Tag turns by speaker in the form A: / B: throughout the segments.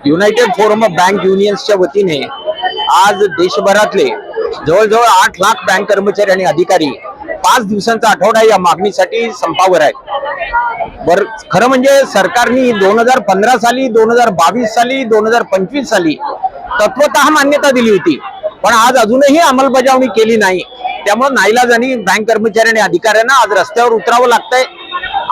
A: United forum of bank युनियन्सच्या वतीने आज देशभरातले जवळजवळ 8 लाख बँक कर्मचारी आणि अधिकारी 5 दिवसांचा आठवडा या मागणीसाठी संपावर आहेत। खरं म्हणजे सरकारने 2015 साली, 2022 साली, 2025 साली तत्वतः मान्यता दिली होती, पण आज अजूनही अंमलबजावणी केली नाही। त्यामुळे नाईलाजाने बँक कर्मचारी आणि अधिकाऱ्यांना आज रस्त्यावर उतरावं लागतंय।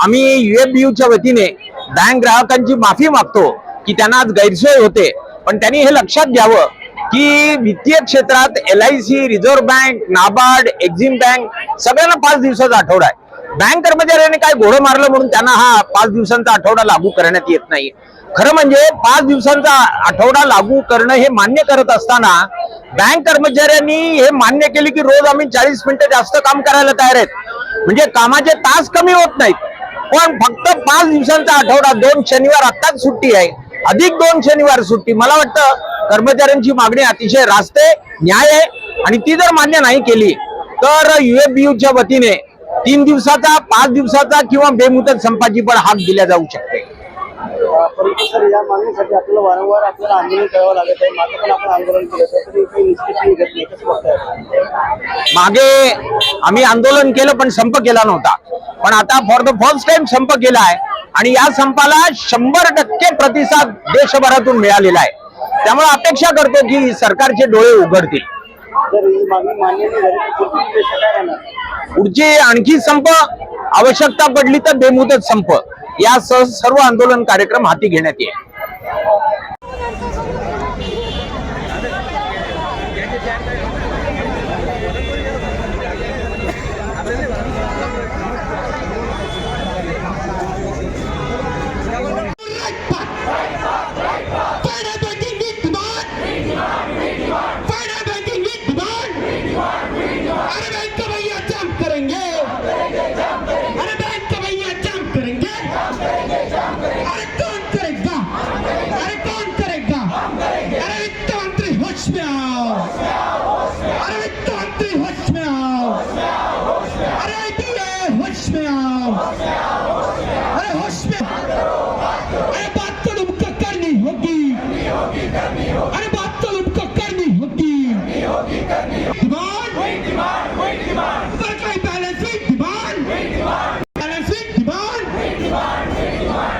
A: आम्ही यूएफबीयूच्या वतीने बँक ग्राहकांची माफी मागतो की त्यांना आज गैरसोय होते, पण त्यांनी हे लक्षात घ्यावं की वित्तीय क्षेत्रात LIC, reserve bank, NABARD, Exim bank सगळ्यांना 5 दिवसाचा आठवडा आहे। बँक कर्मचाऱ्यांनी काय घोडं मारलं म्हणून त्यांना हा 5 दिवसांचा आठवडा लागू करण्यात येत नाही। खरं म्हणजे 5 दिवसांचा आठवडा लागू करणं हे मान्य करत असताना बँक कर्मचाऱ्यांनी हे मान्य केले की रोज आम्ही 40 मिनिटं जास्त काम करायला तयार आहेत, म्हणजे कामाचे तास कमी होत नाहीत, पण फक्त 5 दिवसांचा आठवडा, 2 शनिवार आत्ताच सुट्टी आहे, अधिक 2 शनिवार सुट्टी। मला वाटतं कर्मचाऱ्यांची मागणी अतिशय रास्त आहे, न्याय आहे, आणि ती जर मान्य नाही केली तर यूएफबीयूच्या वतीने 3 दिवसाचा, 5 दिवसाचा किंवा बेमुदत संपाची पण हाक दिल्या जाऊ शकते।
B: परंतु सर, या मागणीसाठी आपल्याला वारंवार आंदोलन करावं लागत आहे। मागे पण आपण आंदोलन केलं तरी काही निष्पत्ती निघत नाही, कसं बघताय?
A: मागे आम्ही आंदोलन केलं पण संप केला नव्हता, पण आता फॉर द फर्स्ट टाइम संप केला आहे आणि या संपाला 100% प्रतिसाद देशभरातून मिळालेला आहे। त्यामुळे अपेक्षा करतो की सरकारचे डोळे उघडतील।
B: जर ही मागणी मान्य नाही झाली तर पुढची दिशा काय राहणार?
A: पुढचे आणखी संप, आवश्यकता पडली तर बेमुदत संप, यासह सर्व आंदोलन कार्यक्रम हाती घेण्यात येईल।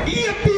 C: EFP